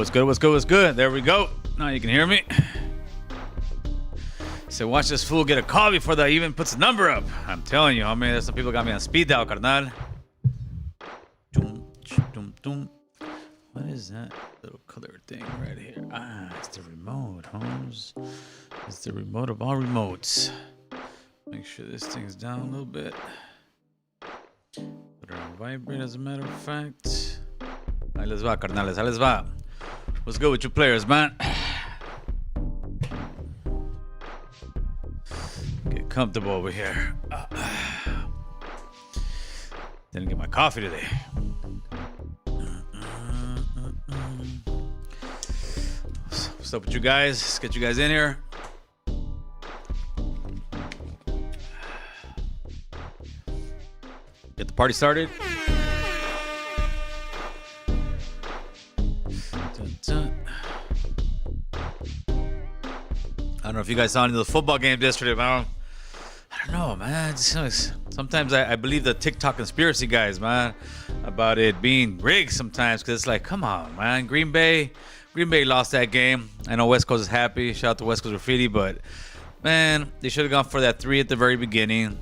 What's good? What's good? What's good? There we go. Now you can hear me. So watch this fool get a call before that even puts the number up. I'm telling you, homie, there's some people got me on speed dial, carnal. What is that little color thing right here? Ah, it's the remote, Holmes. It's the remote of all remotes. Make sure this thing's down a little bit. Put it on vibrate, as a matter of fact. Ahí les va, carnales. Ahí les va. What's good with you players, man? Get comfortable over here. Didn't get my coffee today. What's up with you guys? Let's get you guys in here. Get the party started. I don't know if you guys saw any of the football games yesterday, but I don't know, man. Sometimes I believe the TikTok conspiracy guys, man, about it being rigged sometimes, because it's like, come on, man. Green Bay lost that game. I know West Coast is happy. Shout out to West Coast Graffiti, but man, they should have gone for that 3 at the very beginning.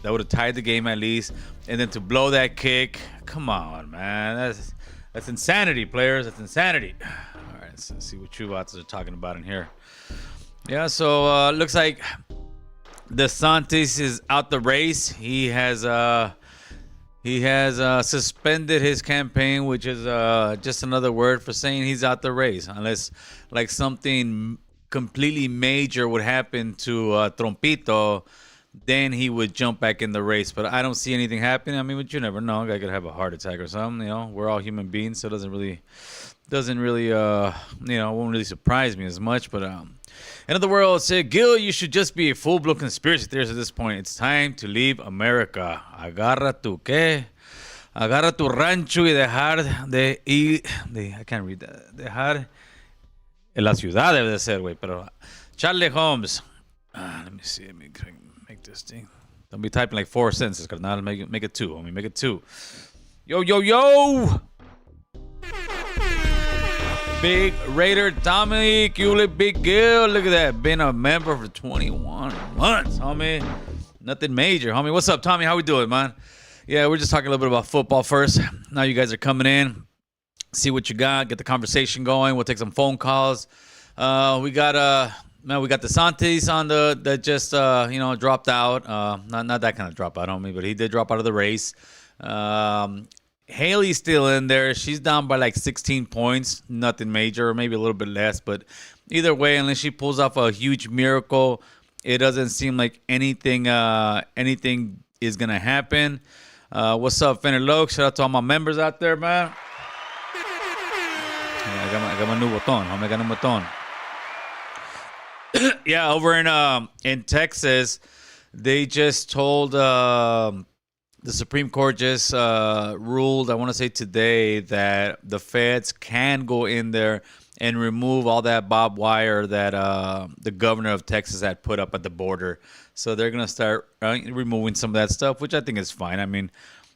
That would have tied the game at least. And then to blow that kick, come on, man. That's insanity, players. That's insanity. All right, let's see what you watchers are talking about in here. Yeah, so looks like DeSantis is out the race. He has suspended his campaign, which is just another word for saying he's out the race, unless like something completely major would happen to Trompito, then he would jump back in the race. But I don't see anything happening. I mean, but you never know. A guy could have a heart attack or something. You know, we're all human beings, so it doesn't really won't really surprise me as much. But in other words, Gil, you should just be a full-blown conspiracy theorist at this point. It's time to leave America. Agarra tu qué? Agarra tu rancho y dejar de ir. I can't read that. Dejar en la ciudad debe de ser, güey. Pero Charlie Holmes. Let me see. Let me make this thing. Don't be typing like 4 sentences, carnal. Make it 2. Homie, make it 2. Yo. Big Raider Dominic, you Big Gil. Look at that. Been a member for 21 months, homie. Nothing major, homie. What's up, Tommy? How we doing, man? Yeah, we're just talking a little bit about football first. Now you guys are coming in. See what you got. Get the conversation going. We'll take some phone calls. We got DeSantis on that just dropped out. Not that kind of dropout, homie, but he did drop out of the race. Haley's still in there. She's down by like 16 points. Nothing major, maybe a little bit less. But either way, unless she pulls off a huge miracle, it doesn't seem like anything is going to happen. What's up, Fenerloke? Shout out to all my members out there, man. I got my new button. I got a new button. Yeah, over in Texas, they just told... the Supreme Court just ruled, I want to say today, that the feds can go in there and remove all that barbed wire that the governor of Texas had put up at the border. So they're going to start removing some of that stuff, which I think is fine. I mean,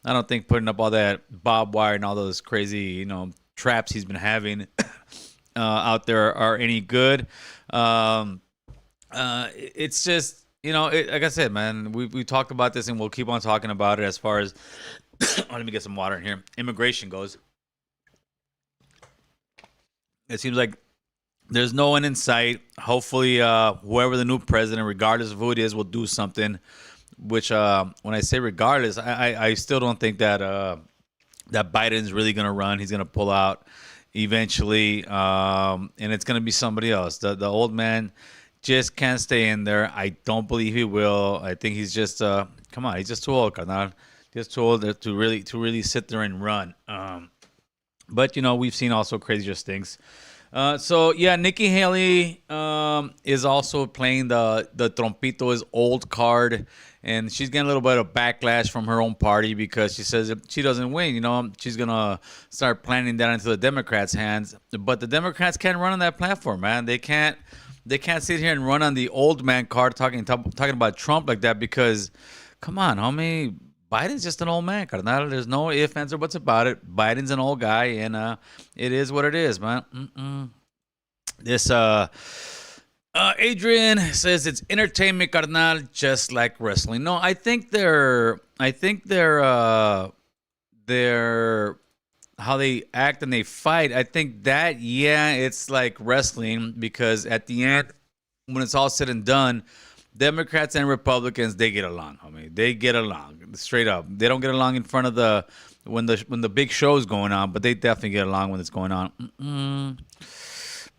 I don't think putting up all that barbed wire and all those crazy, traps he's been having out there are any good. It's just... like I said, man, we talked about this and we'll keep on talking about it as far as, let me get some water in here, immigration goes. It seems like there's no one in sight. Hopefully, whoever the new president, regardless of who it is, will do something, which when I say regardless, I still don't think that Biden's really going to run. He's going to pull out eventually, and it's going to be somebody else. The old man just can't stay in there. I don't believe he will. I think he's just he's just too old, carnal. Just too old to really sit there and run. But we've seen also crazier things. So yeah, Nikki Haley is also playing the Trompito is old card, and she's getting a little bit of backlash from her own party because she says if she doesn't win, she's gonna start planning that into the Democrats' hands. But the Democrats can't run on that platform, man. They can't sit here and run on the old man card talking about Trump like that because, come on, homie, Biden's just an old man, carnal. There's no ifs, ands, or buts about it. Biden's an old guy, and it is what it is, man. This Adrian says it's entertainment, carnal, just like wrestling. No, they're how they act and they fight. I think that, yeah, it's like wrestling because at the end, when it's all said and done, Democrats and Republicans, they get along, homie. They get along straight up. They don't get along in front of the when the big show's going on, but they definitely get along when it's going on.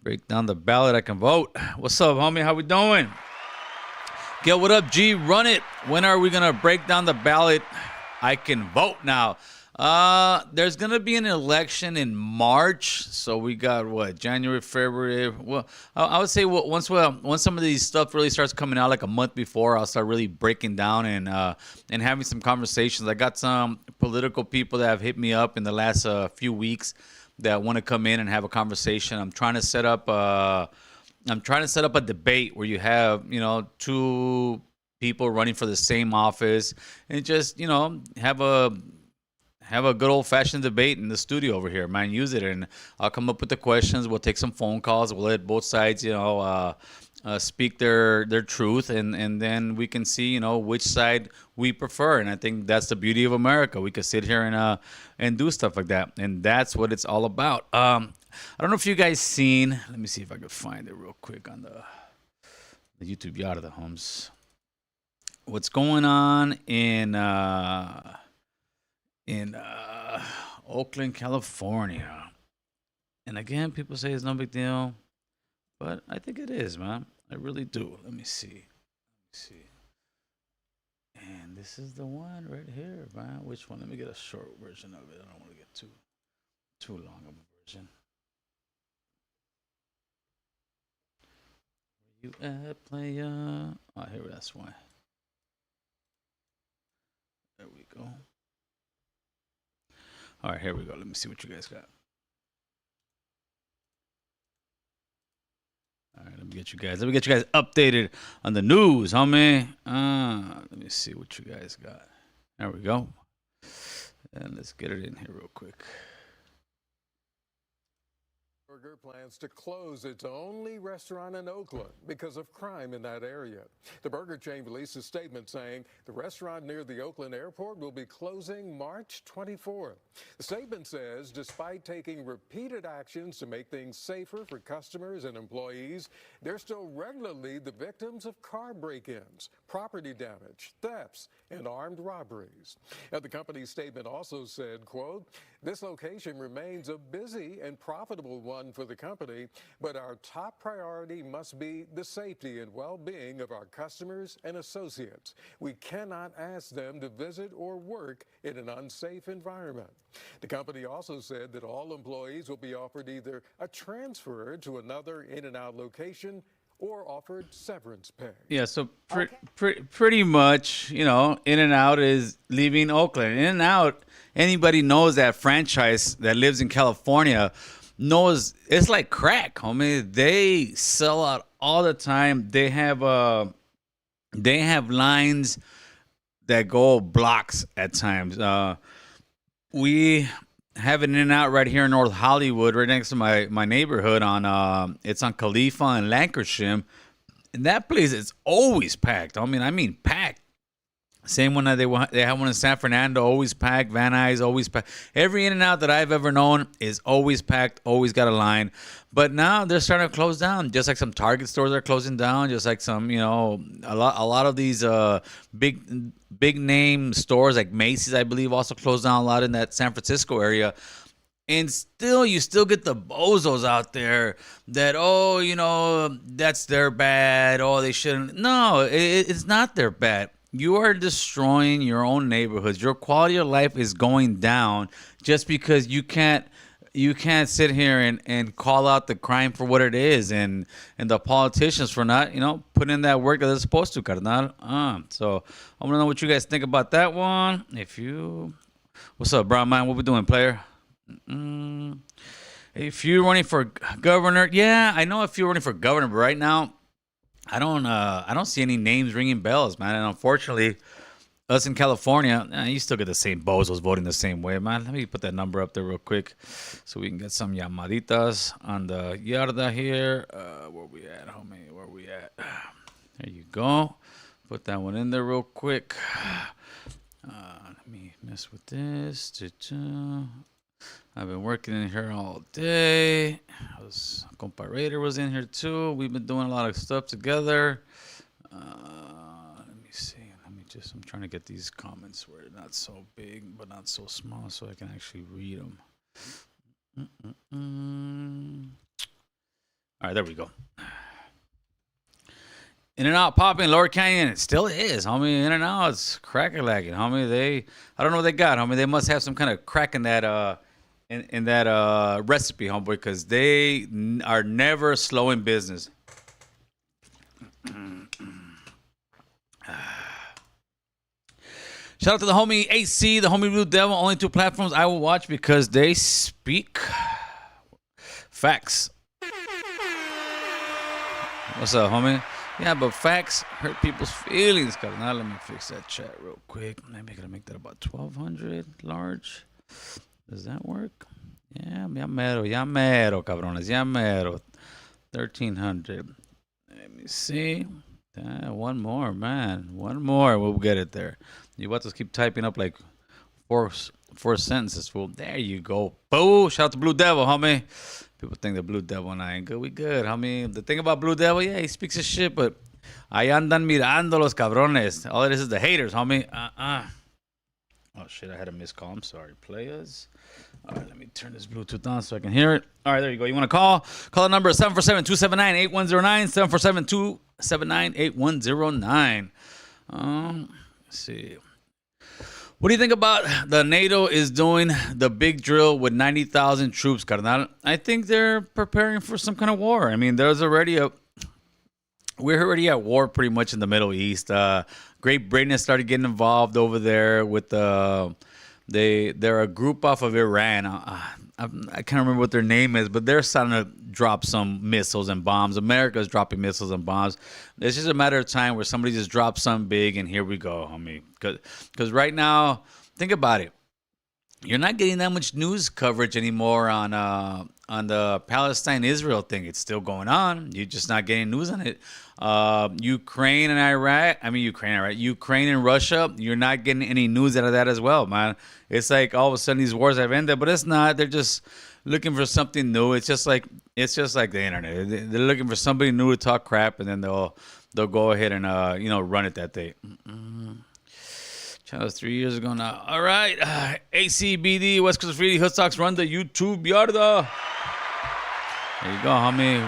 Break down the ballot. I can vote. What's up, homie? How we doing? Get what up, G? Run it. When are we gonna break down the ballot? I can vote now. There's gonna be an election in March, so we got what, January, February. Well, I would say once some of these stuff really starts coming out, like a month before, I'll start really breaking down and having some conversations. I got some political people that have hit me up in the last few weeks that want to come in and have a conversation. I'm trying to set up a debate where you have, two people running for the same office and just, have a good old fashioned debate in the studio over here, man. Use it, and I'll come up with the questions. We'll take some phone calls. We'll let both sides, speak their truth, and then we can see, which side we prefer. And I think that's the beauty of America. We could sit here and do stuff like that, and that's what it's all about. I don't know if you guys seen. Let me see if I could find it real quick on the YouTube yard of the homes. What's going on in Oakland, California. And again, people say it's no big deal, but I think it is, man. I really do. Let me see. And this is the one right here, man. Which one? Let me get a short version of it. I don't want to get too long of a version. Where you at, playa? Oh, here, that's why. There we go. All right, here we go. Let me see what you guys got. All right, let me get you guys updated on the news, homie. Let me see what you guys got. There we go. And let's get it in here real quick. Burger plans to close its only restaurant in Oakland because of crime in that area. The burger chain released a statement saying the restaurant near the Oakland airport will be closing March 24th. The statement says despite taking repeated actions to make things safer for customers and employees, they're still regularly the victims of car break-ins, property damage, thefts, and armed robberies. And the company's statement also said, quote, this location remains a busy and profitable one for the company, but our top priority must be the safety and well-being of our customers and associates. We cannot ask them to visit or work in an unsafe environment. The company also said that all employees will be offered either a transfer to another In-N-Out location or offered severance pay. Yeah, so pretty much, In-N-Out is leaving Oakland. In-N-Out, anybody knows that franchise that lives in California knows it's like crack, homie. They sell out all the time. They have lines that go blocks at times. We have an In-N-Out right here in North Hollywood, right next to my neighborhood. It's on Khalifa and Lancashire, and that place is always packed. I mean packed. Same one that they have one in San Fernando, always packed. Van Nuys, always packed. Every In-N-Out that I've ever known is always packed, always got a line. But now they're starting to close down, just like some Target stores are closing down, just like some, a lot of these big name stores like Macy's, I believe, also closed down a lot in that San Francisco area. And you still get the bozos out there that, that's their bad. Oh, they shouldn't. No, it's not their bad. You are destroying your own neighborhoods. Your quality of life is going down just because you can't sit here and call out the crime for what it is and the politicians for not, putting in that work that they're supposed to, carnal. So I want to know what you guys think about that one. What's up, Brown Man? What we doing, player? If you're running for governor, yeah, I know if you're running for governor, but right now, I don't see any names ringing bells, man. And unfortunately, us in California, you still get the same bozos voting the same way, man. Let me put that number up there real quick so we can get some llamaditas on the yarda here. Where we at, homie? Where we at? There you go. Put that one in there real quick. Let me mess with this. I've been working in here all day. Compa Raider was in here too. We've been doing a lot of stuff together. Let me see. I'm trying to get these comments where they're not so big but not so small so I can actually read them. All right, there we go. In and Out popping, Lower Canyon, it still is, homie. In and Out, it's crack-a-lacking, homie. I don't know what they got, homie. They must have some kind of crack in that in that recipe, homeboy, because they are never slow in business. Shout out to the homie AC, the homie Blue Devil. Only 2 platforms I will watch because they speak facts. What's up, homie? Yeah, but facts hurt people's feelings. Now let me fix that chat real quick. Maybe I gotta make that about 1,200 large. Does that work? Yeah, ya mero, cabrones, ya mero. 1,300. Let me see. One more, man. One more. We'll get it there. You want to keep typing up like four sentences, fool. There you go. Boo! Shout out to Blue Devil, homie. People think the Blue Devil and I ain't good. We good, homie. The thing about Blue Devil, yeah, he speaks his shit, but ahí andan mirando los cabrones. All it is the haters, homie. Oh, shit, I had a missed call. I'm sorry, players. All right, let me turn this Bluetooth on so I can hear it. All right, there you go. You want to call? Call the number 747-279-8109, 747-279-8109. Let's see. What do you think about the NATO is doing the big drill with 90,000 troops, carnal? I think they're preparing for some kind of war. I mean, we're already at war pretty much in the Middle East. Great Britain has started getting involved over there with they're a group off of Iran. I can't remember what their name is, but they're starting to drop some missiles and bombs. America's dropping missiles and bombs. It's just a matter of time where somebody just drops something big, and here we go, homie. Because right now, think about it. You're not getting that much news coverage anymore on the Palestine-Israel thing. It's still going on. You're just not getting news on it. Ukraine and Russia, you're not getting any news out of that as well, man. It's like all of a sudden these wars have ended, but it's not. They're just looking for something new. It's just like the internet. They're looking for somebody new to talk crap, and then they'll go ahead and run it that day. That was 3 years ago now. All right. ACBD, West Coast Freely, Hood Sox run the YouTube yarda. There you go, homie.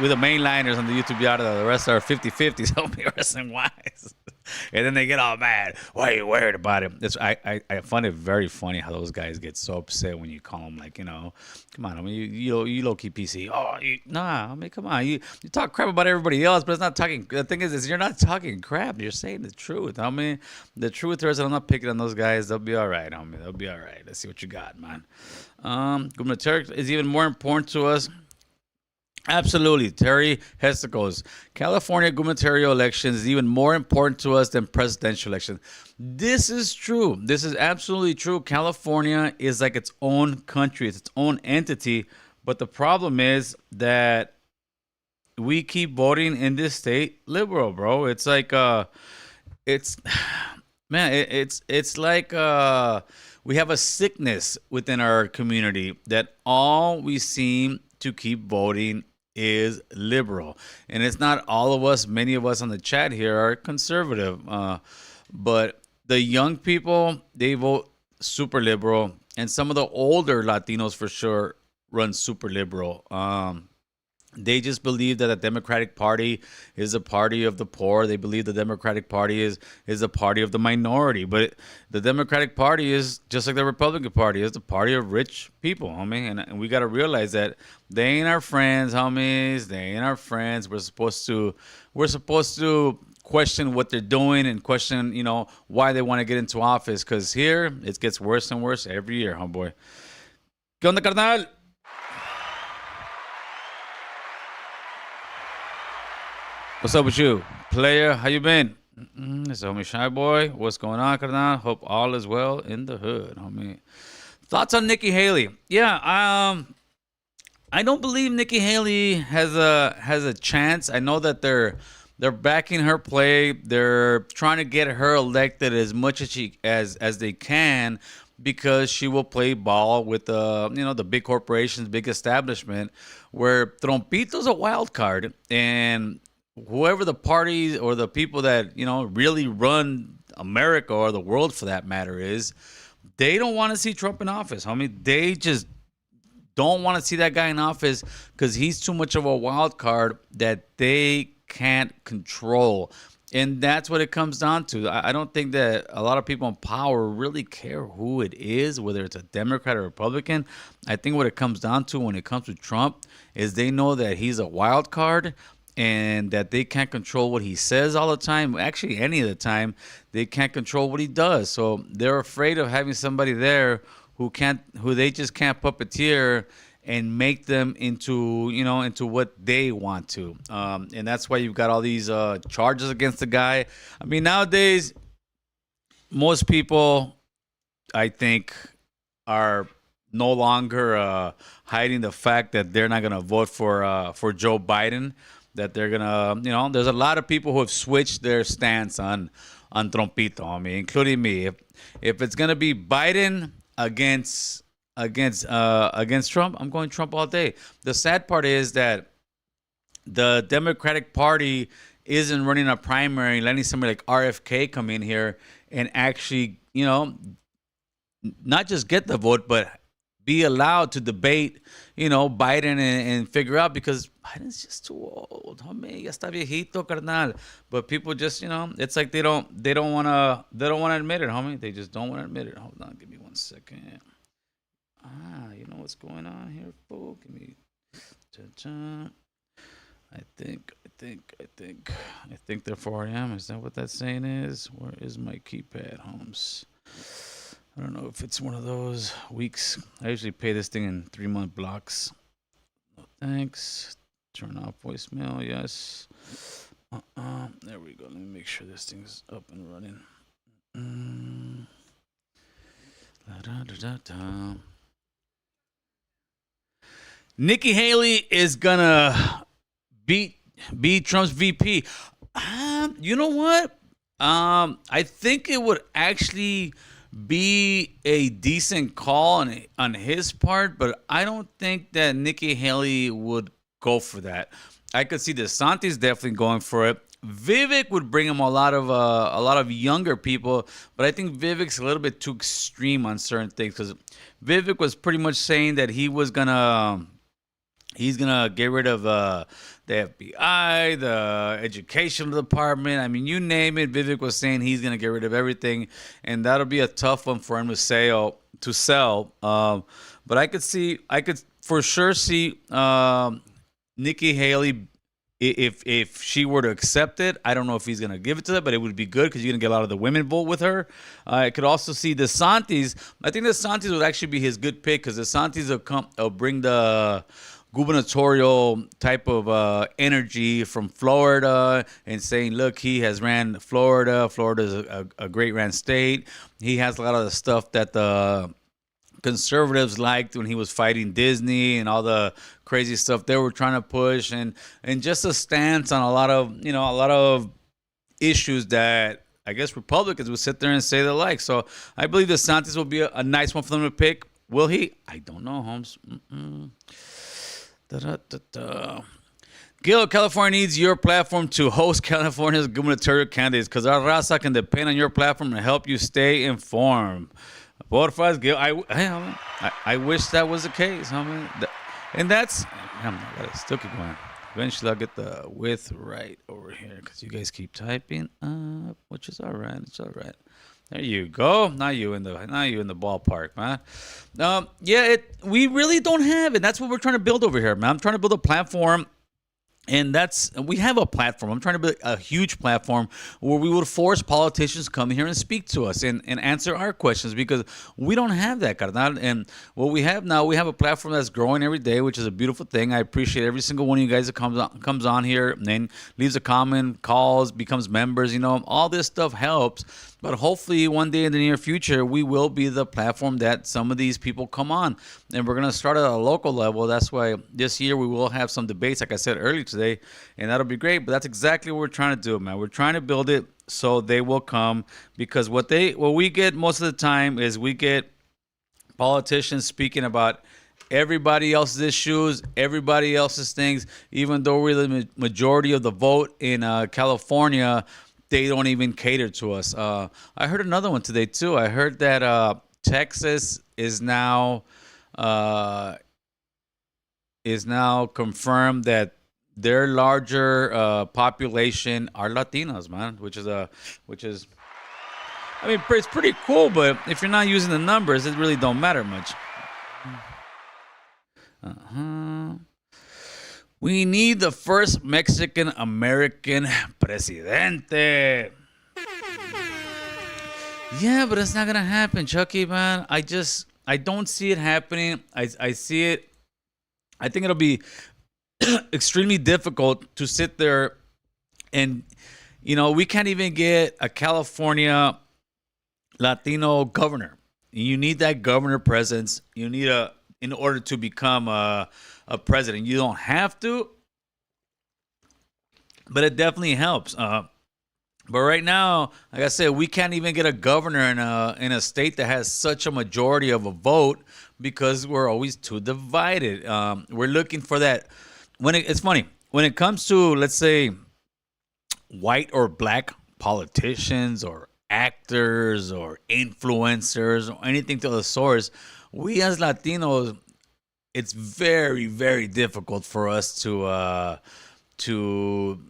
We're the mainliners on the YouTube yarda. The rest are 50-50s, homie, wrestling-wise. And then they get all mad. Why are you worried about it? I find it very funny how those guys get so upset when you call them, like, come on, I mean, you low-key PC. I mean, come on. You talk crap about everybody else, but it's not talking. The thing is you're not talking crap. You're saying the truth. I mean, the truth is that I'm not picking on those guys. They'll be all right, homie. They'll be all right. Let's see what you got, man. Gubernatorial is even more important to us. Absolutely. Terry Hester goes, California gubernatorial elections is even more important to us than presidential elections. This is true. This is absolutely true. California is like its own country. It's its own entity. But the problem is that we keep voting in this state liberal, bro. It's like, it's like we have a sickness within our community that all we seem to keep voting is liberal. And it's not all of us. Many of us on the chat here are conservative. But the young people, they vote super liberal. And some of the older Latinos for sure run super liberal. They just believe that the Democratic Party is a party of the poor. They believe the Democratic Party is a party of the minority. But the Democratic Party is just like the Republican Party. It's the party of rich people, homie. And we got to realize that they ain't our friends, homies. They ain't our friends. We're supposed to question what they're doing and question, why they want to get into office. Because here, it gets worse and worse every year, homeboy. ¿Qué onda, carnal? What's up with you? Player, how you been? So, homie, Shy Boy, what's going on, carnal? Hope all is well in the hood, homie. Thoughts on Nikki Haley? Yeah, I don't believe Nikki Haley has a chance. I know that they're backing her play. They're trying to get her elected as much as they can because she will play ball with the big corporations, big establishment. Where Trompito's a wild card, and whoever the parties or the people that really run America or the world for that matter is, they don't want to see Trump in office, homie. They just don't want to see that guy in office because he's too much of a wild card that they can't control. And that's what it comes down to. I don't think that a lot of people in power really care who it is, whether it's a Democrat or Republican. I think what it comes down to when it comes to Trump is they know that he's a wild card and that they can't control what he says all the time. Actually, any of the time, they can't control what he does. So they're afraid of having somebody there who they just can't puppeteer and make them into what they want to. And that's why you've got all these charges against the guy. I mean, nowadays, most people, I think, are no longer hiding the fact that they're not going to vote for Joe Biden. That they're gonna, there's a lot of people who have switched their stance on Trompito. I mean, including me. If it's gonna be Biden against Trump, I'm going Trump all day. The sad part is that the Democratic Party isn't running a primary, letting somebody like RFK come in here and actually, not just get the vote, but be allowed to debate, Biden and figure out, because Biden's just too old, homie. Ya está viejito, carnal. But people just, it's like they don't want to admit it, homie. They just don't want to admit it. Hold on, give me 1 second. You know what's going on here, fool? Give me. I think they're 4 a.m. Is that what that saying is? Where is my keypad, Holmes? I don't know if it's one of those weeks. I usually pay this thing in 3-month blocks. No thanks. Turn off voicemail. Yes. There we go. Let me make sure this thing's up and running. Nikki Haley is gonna beat Trump's VP. You know what? I think it would actually be a decent call on his part, but I don't think that Nikki Haley would go for that. I could see DeSantis definitely going for it. Vivek would bring him a lot of younger people, but I think Vivek's a little bit too extreme on certain things, because Vivek was pretty much saying that he's gonna get rid of the FBI, the education department. I mean, you name it. Vivek was saying he's gonna get rid of everything, and that'll be a tough one for him to sell. But I could for sure see Nikki Haley, if she were to accept it. I don't know if he's going to give it to her, but it would be good because you're going to get a lot of the women vote with her. I could also see DeSantis. I think DeSantis would actually be his good pick, because DeSantis will bring the gubernatorial type of energy from Florida, and saying, look, he has ran Florida. Florida's a great ran state. He has a lot of the stuff that the conservatives liked when he was fighting Disney and all the crazy stuff they were trying to push, and just a stance on a lot of issues that I guess Republicans would sit there and say they like. So I believe DeSantis will be a nice one for them to pick. Will he? I don't know, Holmes. Gil, California needs your platform to host California's gubernatorial candidates, because our raza can depend on your platform to help you stay informed. Porfas, Gil. I wish that was the case, homie. And that's, I'm not gonna still keep going. Eventually, I'll get the width right over here, because you guys keep typing up, which is all right. It's all right. There you go. Now you in the ballpark, man. We really don't have it. That's what we're trying to build over here, man. I'm trying to build a platform And we have a platform. I'm trying to build a huge platform where we would force politicians to come here and speak to us and answer our questions, because we don't have that, carnal. And what we have now, we have a platform that's growing every day, which is a beautiful thing. I appreciate every single one of you guys that comes on here and then leaves a comment, calls, becomes members. All this stuff helps. But hopefully one day in the near future, we will be the platform that some of these people come on. And we're going to start at a local level. That's why this year we will have some debates, like I said earlier today, and that'll be great. But that's exactly what we're trying to do, man. We're trying to build it so they will come, because what we get most of the time is we get politicians speaking about everybody else's issues, everybody else's things, even though we're the majority of the vote in California. They don't even cater to us. I heard another one today too. I heard that Texas is now confirmed that their larger population are Latinos, man. Which is I mean, it's pretty cool. But if you're not using the numbers, it really don't matter much. We need the first Mexican-American presidente. Yeah, but it's not going to happen, Chucky, man. I don't see it happening. I see it. I think it'll be extremely difficult to sit there and, we can't even get a California Latino governor. You need that governor presence. You need in order to become a president. You don't have to, but it definitely helps. But right now, like I said, we can't even get a governor in a state that has such a majority of a vote, because we're always too divided. We're looking for that. It's funny when it comes to, let's say, white or black politicians or actors or influencers or anything to the source. We as Latinos, it's very, very difficult for us to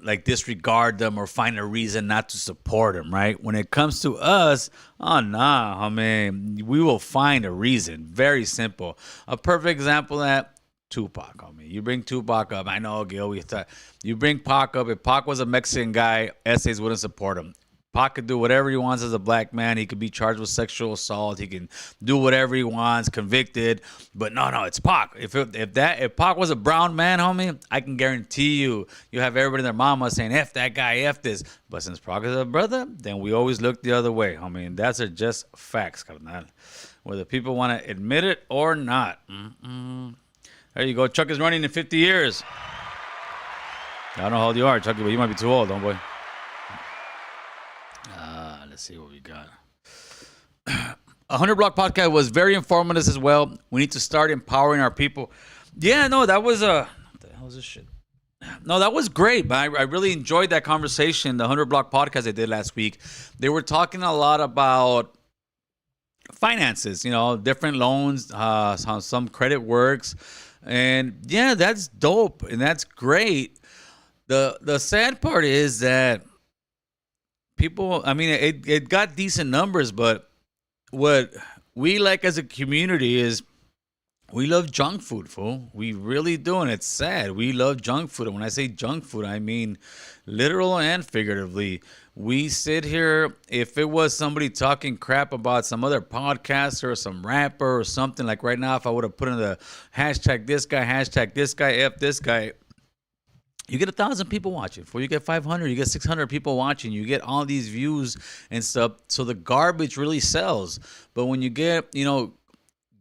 like disregard them or find a reason not to support them, right? When it comes to us, oh nah, I mean, we will find a reason. Very simple. A perfect example of that, Tupac, I mean, you bring Tupac up. I know, Gil, you bring Pac up. If Pac was a Mexican guy, essays wouldn't support him. Pac could do whatever he wants as a black man. He could be charged with sexual assault. He can do whatever he wants, convicted. But no, it's Pac. If Pac was a brown man, homie, I can guarantee you have everybody and their mama saying, F that guy, F this. But since Pac is a brother, then we always look the other way, homie. And that's just facts, carnal. Whether people want to admit it or not. There you go. Chuck is running in 50 years. I don't know how old you are, Chucky, but you might be too old, homeboy. Let's see what we got. 100 Block Podcast was very informative as well. We need to start empowering our people. Yeah, no, that was what the hell is this shit? No, that was great, man. I really enjoyed that conversation. The 100 Block Podcast I did last week. They were talking a lot about finances, different loans, how some credit works. And yeah, that's dope and that's great. The sad part is that people, I mean, it got decent numbers, but what we like as a community is we love junk food, fool. We really do, and it's sad. We love junk food. And when I say junk food, I mean literal and figuratively. We sit here, if it was somebody talking crap about some other podcaster or some rapper or something, like right now, if I would have put in the hashtag this guy, F this guy, you get 1,000 people watching. Before you get 500, you get 600 people watching. You get all these views and stuff. So the garbage really sells. But when you get,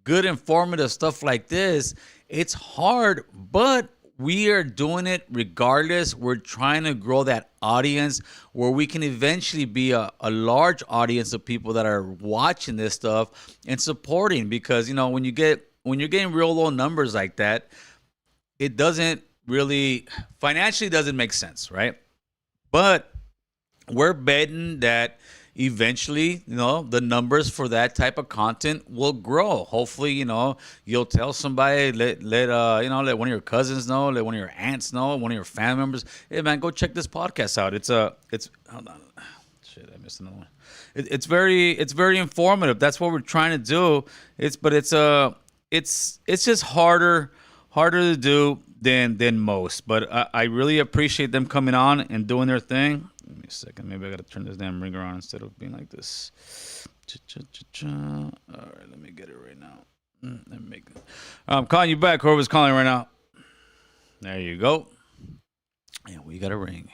good informative stuff like this, it's hard, but we are doing it regardless. We're trying to grow that audience where we can eventually be a large audience of people that are watching this stuff and supporting. Because, when you're getting real low numbers like that, it doesn't really financially doesn't make sense, right? But we're betting that eventually, the numbers for that type of content will grow. Hopefully, you'll tell somebody, let one of your cousins know, let one of your aunts know, one of your family members, hey man, go check this podcast out. It's hold on. Shit, I missed another one. It's very informative. That's what we're trying to do. It's just harder to do than most. But I really appreciate them coming on and doing their thing. Give me a second. Maybe I gotta turn this damn ringer on instead of being like this. Cha-cha-cha-cha. All right, let me get it right now. Let me make it. I'm calling you back. Whoever's calling right now. There you go. And we got a ring.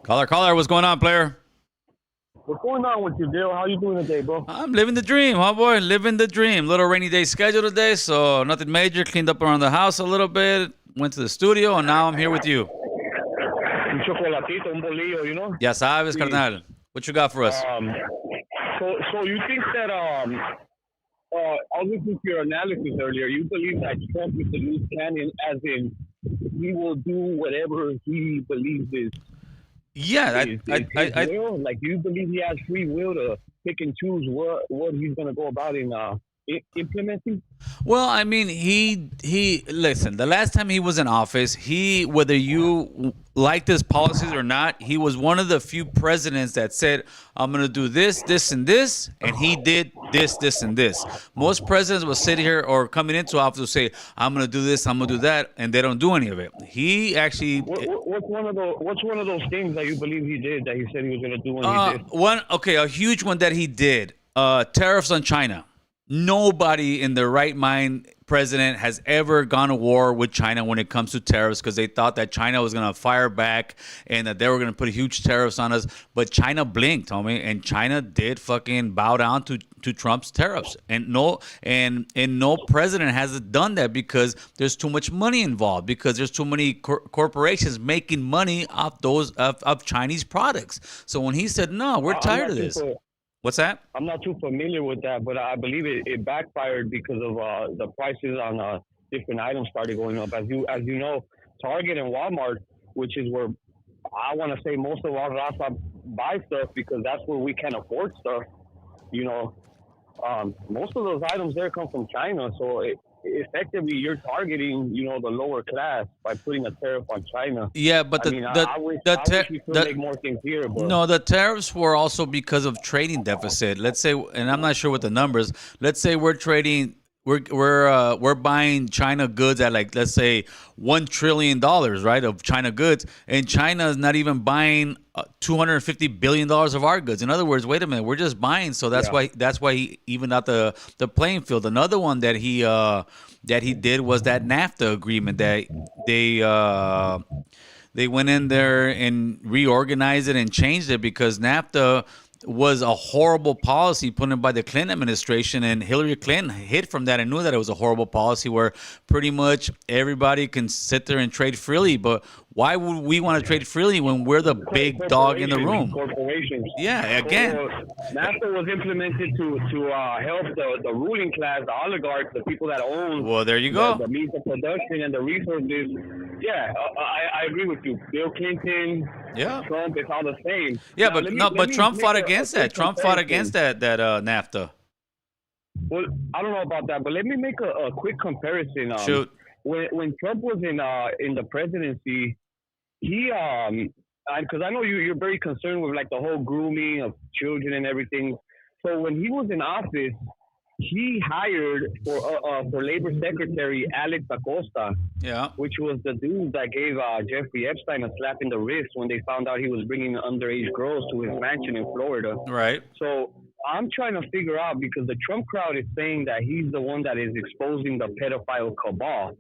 Caller, what's going on, player? What's going on with you, Bill? How you doing today, bro? I'm living the dream, huh, boy? Living the dream. Little rainy day schedule today, so nothing major. Cleaned up around the house a little bit. Went to the studio, and now I'm here with you. Un chocolatito, un bolillo, you know? Ya sabes, carnal. What you got for us? So you think that I was listening to your analysis earlier. You believe that Trump is the loose cannon, as in he will do whatever he believes is Yeah, his will? Like, do you believe he has free will to pick and choose what he's going to go about in implementing? well, I mean, he listen. The last time he was in office, whether you liked his policies or not, he was one of the few presidents that said, "I'm going to do this, this, and this," and he did this, this, and this. Most presidents will sit here or coming into office will say, "I'm going to do this, I'm going to do that," and they don't do any of it. He actually. What's one of those things that you believe he did that he said he was going to do and he did? A huge one that he did. Tariffs on China. Nobody in their right mind president has ever gone to war with China when it comes to tariffs, because they thought that China was going to fire back and that they were going to put huge tariffs on us. But China blinked, homie, and China did fucking bow down to Trump's tariffs. And no president has done that, because there's too much money involved, because there's too many corporations making money off those of Chinese products. So when he said, "No, we're tired of this." What's that? I'm not too familiar with that, but I believe it backfired because of the prices on different items started going up. As you know, Target and Walmart, which is where I want to say most of our raza buy stuff, because that's where we can afford stuff. You know, most of those items there come from China, so effectively you're targeting, the lower class by putting a tariff on China. Yeah, but I wish we could make more things here. But no, the tariffs were also because of trading deficit. Let's say, and I'm not sure what the numbers. Let's say we're trading. We're buying China goods at, like, let's say $1 trillion, right, of China goods, and China is not even buying $250 billion of our goods. In other words, wait a minute, we're just buying, so that's why he evened out the playing field. Another one that he did was that NAFTA agreement that they went in there and reorganized it and changed it, because NAFTA was a horrible policy put in by the Clinton administration, and Hillary Clinton hid from that and knew that it was a horrible policy where pretty much everybody can sit there and trade freely. But why would we want to trade freely when we're the big dog in the room? Corporations. Yeah, again. NAFTA was implemented to help the ruling class, the oligarchs, the people that own. Well, there you go. The means of production and the resources. Yeah, I agree with you. Bill Clinton, Trump, it's all the same. Yeah, but Trump fought against that. Trump fought against that NAFTA. Well, I don't know about that, but let me make a quick comparison. Shoot. When Trump was in the presidency, he because I know you're very concerned with, like, the whole grooming of children and everything. So when he was in office, he hired for Labor Secretary Alex Acosta, which was the dude that gave Jeffrey Epstein a slap in the wrist when they found out he was bringing underage girls to his mansion in Florida. Right. So I'm trying to figure out, because the Trump crowd is saying that he's the one that is exposing the pedophile cabal.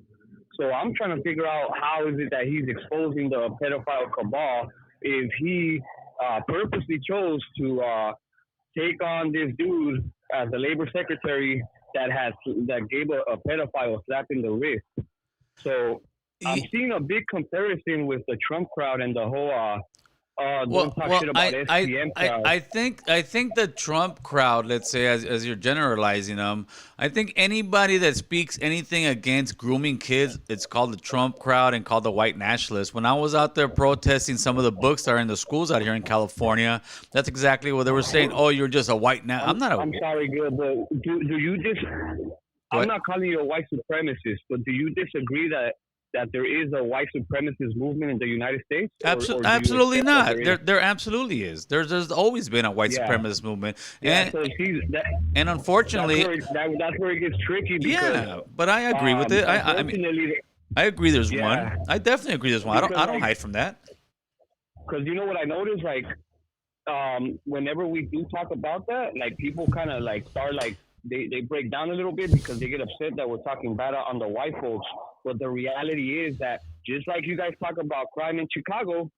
So I'm trying to figure out, how is it that he's exposing the pedophile cabal if he purposely chose to take on this dude as the labor secretary that gave a pedophile a slap in the wrist. So I'm seeing a big comparison with the Trump crowd and the whole I think the Trump crowd, let's say, as you're generalizing them, I think anybody that speaks anything against grooming kids, it's called the Trump crowd and called the white nationalists. When I was out there protesting some of the books that are in the schools out here in California, that's exactly what they were saying. Oh, you're just a white I'm sorry, Gil, but do you I'm not calling you a white supremacist, but do you disagree that that there is a white supremacist movement in the United States? Or do you Absolutely accept that not. there is? There absolutely is. There's always been a white Yeah, supremacist movement, yeah. and So see, and unfortunately, that's where it gets tricky because yeah. But I agree with it. I mean, unfortunately, I agree. There's one. yeah, I definitely agree. There's one. because I don't like, hide from that. because you know what I noticed, like, whenever we do talk about that, like people kind of like start like they break down a little bit because they get upset that we're talking bad on the white folks. But the reality is that just like you guys talk about crime in Chicago,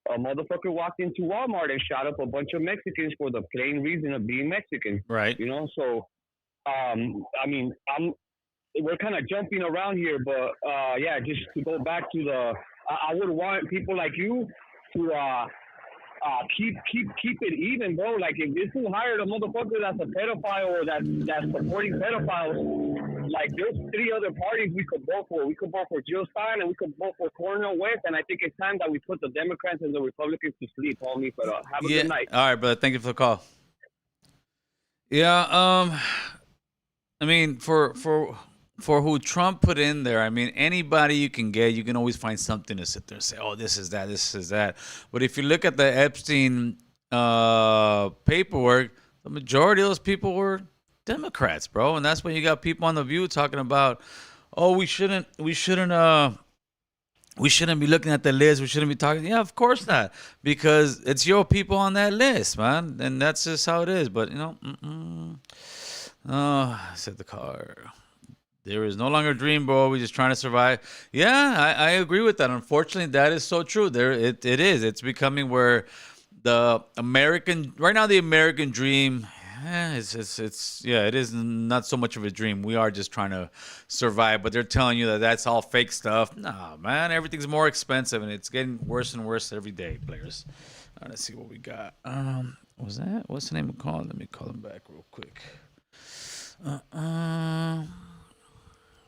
a motherfucker walked into Walmart and shot up a bunch of Mexicans for the plain reason of being Mexican. Right. You know, so I mean, we're kind of jumping around here, but yeah, just to go back to I would want people like you to keep it even, bro. Like if this fool hired a motherfucker that's a pedophile or that's supporting pedophiles, like there's 3 other parties we could vote for. We could vote for Jill Stein and we could vote for Cornel West, and I think it's time that we put the Democrats and the Republicans to sleep, homie. But have a good night. All right, brother. Thank you for the call. Yeah. I mean, for who Trump put in there, I mean, anybody you can get, you can always find something to sit there and say, oh, this is that, this is that. But if you look at the Epstein paperwork, the majority of those people were Democrats, bro. And that's when you got people on The View talking about, oh, we shouldn't be looking at the list. We shouldn't be talking. Yeah, of course not, because it's your people on that list, man, and that's just how it is. But you know, oh, I said the car. There is no longer a dream, bro. We're just trying to survive. Yeah, I agree with that. Unfortunately, that is so true. It is. It's becoming where the American dream. It is not so much of a dream. We are just trying to survive, but they're telling you that that's all fake stuff. Nah, man, everything's more expensive, and it's getting worse and worse every day, players. All right, let's see what we got. What's the name of the call? Let me call him back real quick.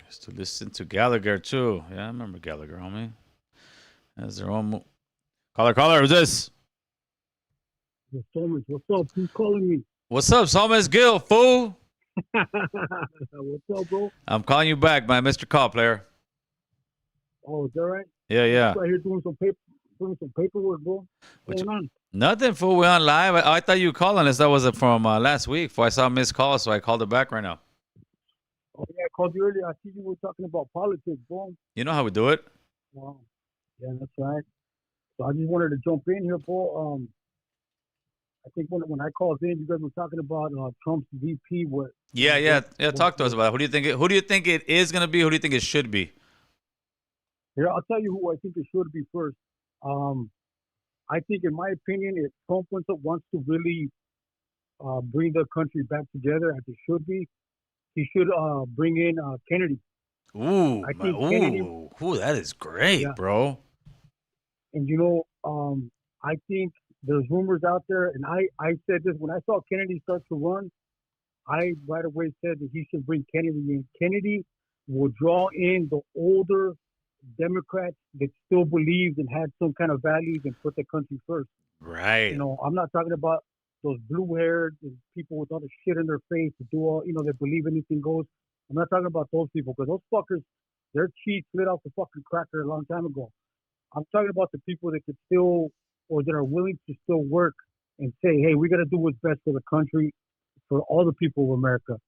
Just to listen to Gallagher too. Yeah, I remember Gallagher, homie. Has their own. Caller, who's this? Thomas, what's up? Who's calling me? What's up, Thomas Gill, fool? What's up, bro? I'm calling you back, man, Mr. Call Player. Oh, is that right? Yeah. Right here doing some paperwork, bro. What's going on? Nothing, fool. We're on live. I thought you were calling us. That was from last week. I saw a missed call, so I called it back right now. Oh, yeah, I called you earlier. I see you were talking about politics, bro. You know how we do it. Wow. Yeah, that's right. So I just wanted to jump in here, bro. I think when I called in, you guys were talking about Trump's VP. Yeah. Talk to us about it. Who do you think it is going to be? Who do you think it should be? Here, I'll tell you who I think it should be first. I think, in my opinion, if Trump wants to really bring the country back together as it should be, he should bring in Kennedy. Ooh, that is great, yeah. Bro. And I think there's rumors out there, and I said this when I saw Kennedy start to run. I right away said that he should bring Kennedy in. Kennedy will draw in the older Democrats that still believed and had some kind of values and put the country first. Right. I'm not talking about those blue-haired and people with all the shit in their face to do all, they believe anything goes. I'm not talking about those people because those fuckers, their cheese slid off the fucking cracker a long time ago. I'm talking about the people that could still, or that are willing to still work and say, hey, we got to do what's best for the country, for all the people of America.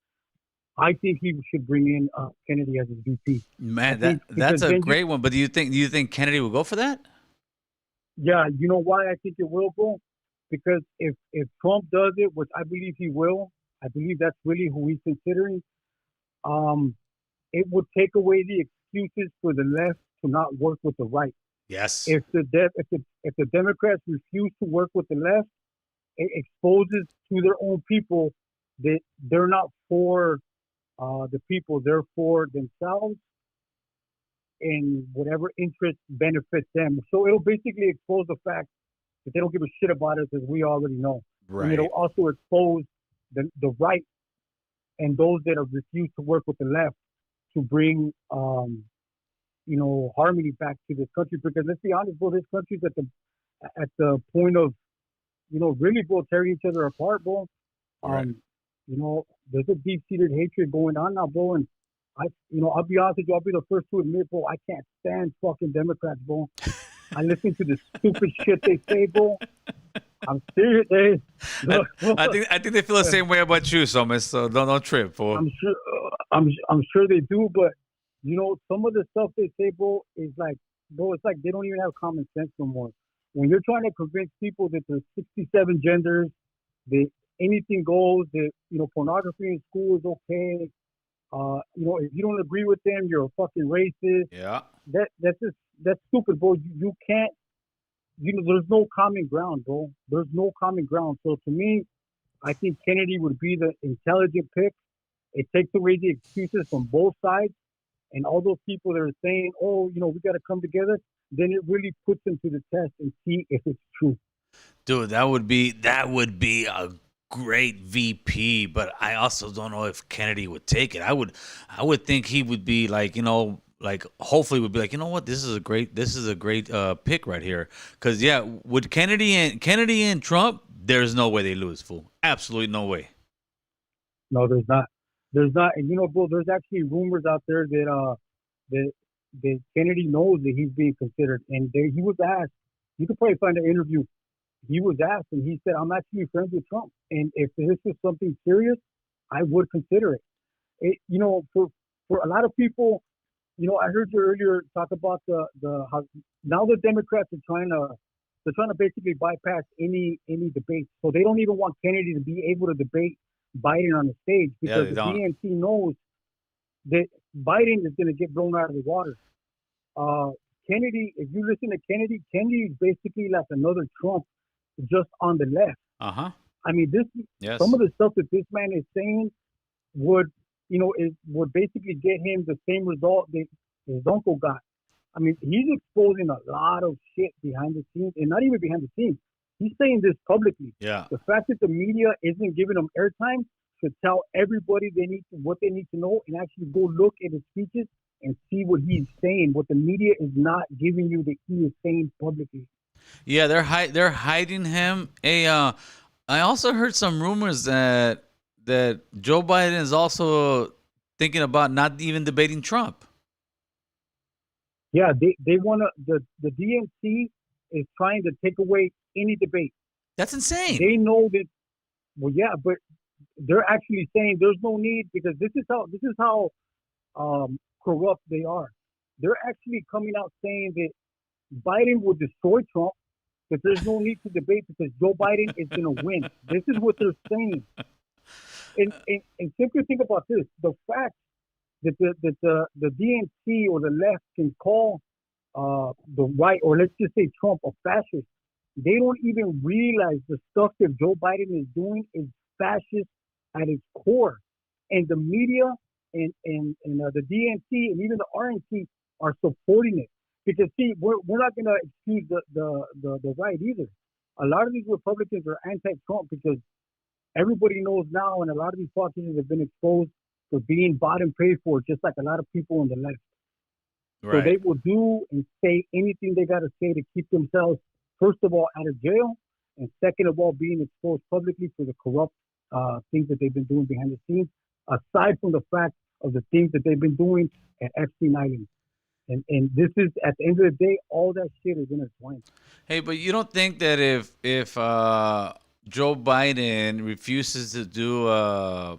I think he should bring in Kennedy as his VP. Man, that's a great one. But do you think Kennedy will go for that? Yeah, you know why I think it will go? Because if Trump does it, which I believe he will, I believe that's really who he's considering. It would take away the excuses for the left to not work with the right. Yes. If the Democrats refuse to work with the left, it exposes to their own people that they're not for the people, they're for themselves and whatever interest benefits them. So it'll basically expose the fact that they don't give a shit about us, as we already know. Right. And it'll also expose the right and those that have refused to work with the left to bring harmony back to this country. Because let's be honest, bro, this country's at the point of really, bro, tearing each other apart, bro. Right. There's a deep-seated hatred going on now, bro, and I'll be honest with you. I'll be the first to admit, bro. I can't stand fucking Democrats, bro. I listen to the stupid shit they say, bro. I'm serious. I, Look, I think they feel the same way about you, Somas. So don't trip, fool. I'm sure, I'm sure they do, but some of the stuff they say, bro, is like, bro, it's like they don't even have common sense no more. When you're trying to convince people that there's 67 genders, that anything goes, that pornography in school is okay, if you don't agree with them, you're a fucking racist. Yeah. That's stupid, bro. You can't. There's no common ground, bro. There's no common ground. So to me, I think Kennedy would be the intelligent pick. It takes away the excuses from both sides, and all those people that are saying, "Oh, we got to come together," then it really puts them to the test and see if it's true. Dude, that would be a great VP, but I also don't know if Kennedy would take it. I would think he would be like, hopefully would be like, you know what, this is a great pick right here. Because yeah, with Kennedy and Trump, there's no way they lose, fool. Absolutely no way. No, there's not. There's not, and bro, there's actually rumors out there that Kennedy knows that he's being considered, and he was asked. You could probably find an interview. He was asked, and he said, "I'm actually friends with Trump, and if this is something serious, I would consider it." For a lot of people, I heard you earlier talk about how now the Democrats are trying to basically bypass any debate, so they don't even want Kennedy to be able to debate Biden on the stage because the DNC knows that Biden is going to get blown out of the water. Kennedy, if you listen to Kennedy is basically like another Trump, just on the left. I mean, some of the stuff that this man is saying would basically get him the same result that his uncle got. I mean, he's exposing a lot of shit behind the scenes, and not even behind the scenes. He's saying this publicly. Yeah. The fact that the media isn't giving him airtime should tell everybody what they need to know, and actually go look at his speeches and see what he's saying. What the media is not giving you that he is saying publicly. Yeah, they're hiding him. I also heard some rumors that Joe Biden is also thinking about not even debating Trump. Yeah, they want to. The DNC is trying to take away any debate. That's insane. They know that. Well, yeah, but they're actually saying there's no need because this is how corrupt they are. They're actually coming out saying that Biden will destroy Trump, that there's no need to debate because Joe Biden is going to win. This is what they're saying. And simply think about this: the fact that the DNC or the left can call the right, or let's just say Trump, a fascist. They don't even realize the stuff that Joe Biden is doing is fascist at its core, and the media and the DNC and even the RNC are supporting it because see, we're not going to excuse the right either. A lot of these Republicans are anti-Trump because everybody knows now, and a lot of these politicians have been exposed for being bought and paid for, just like a lot of people on the left. Right. So they will do and say anything they got to say to keep themselves, first of all, out of jail, and second of all, being exposed publicly for the corrupt things that they've been doing behind the scenes, aside from the fact of the things that they've been doing at Epstein Island. And this is, at the end of the day, all that shit is intertwined. Hey, but you don't think that if Joe Biden refuses to do a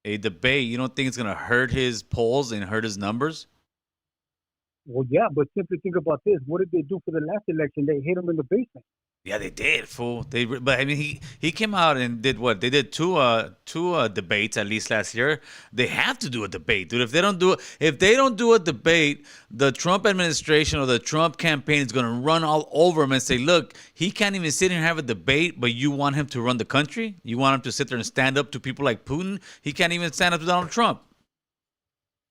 debate, you don't think it's going to hurt his polls and hurt his numbers? Well, yeah, but simply think about this. What did they do for the last election? They hit him in the basement. Yeah, they did, fool. But I mean, he came out and did what? They did two debates at least last year. They have to do a debate, dude. If they don't do a debate, the Trump administration or the Trump campaign is going to run all over him and say, "Look, he can't even sit here and have a debate, but you want him to run the country? You want him to sit there and stand up to people like Putin? He can't even stand up to Donald Trump."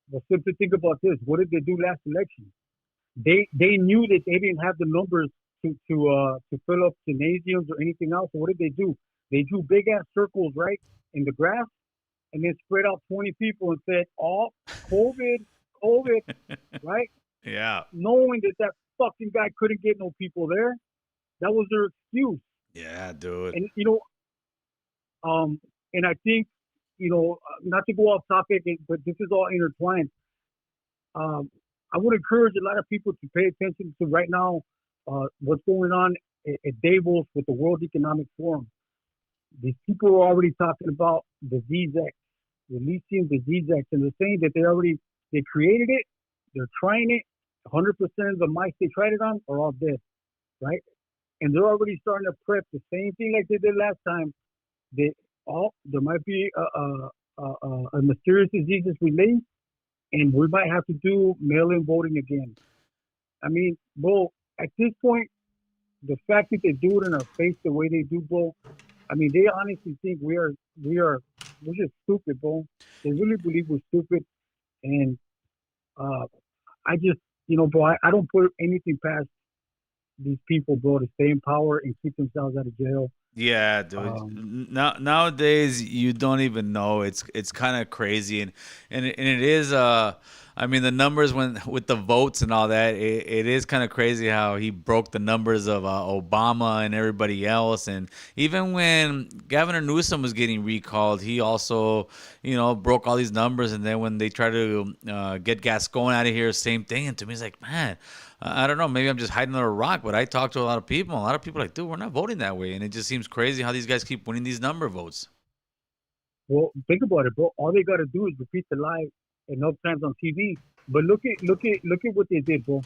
Well, simply think about this. What did they do last election? They knew that they didn't have the numbers to fill up gymnasiums or anything else. So what did they do? They drew big ass circles right in the grass, and then spread out 20 people and said, "Oh, COVID, right?" Yeah. Knowing that fucking guy couldn't get no people there, that was their excuse. Yeah, dude. And and I think not to go off topic, but this is all intertwined. I would encourage a lot of people to pay attention to right now what's going on at Davos with the World Economic Forum. These people are already talking about disease X, releasing disease X, and they're saying that they created it, they're trying it. 100% of the mice they tried it on are all dead, right? And they're already starting to prep the same thing like they did last time. There might be a mysterious disease that's released, and we might have to do mail-in voting again. I mean, bro, at this point, the fact that they do it in our face the way they do, bro, I mean, they honestly think we're just stupid, bro. They really believe we're stupid, and I just, bro, I don't put anything past these people, bro, to stay in power and keep themselves out of jail. Yeah, dude. Nowadays, you don't even know. It's kind of crazy, and it is. I mean, the numbers with the votes and all that, it is kind of crazy how he broke the numbers of Obama and everybody else, and even when Governor Newsom was getting recalled, he also, broke all these numbers. And then when they try to get Gascon out of here, same thing. And to me, it's like, man. I don't know. Maybe I'm just hiding under a rock, but I talk to a lot of people. A lot of people are like, dude, we're not voting that way. And it just seems crazy how these guys keep winning these number votes. Well, think about it, bro. All they got to do is repeat the lie enough times on TV. But look at what they did, bro.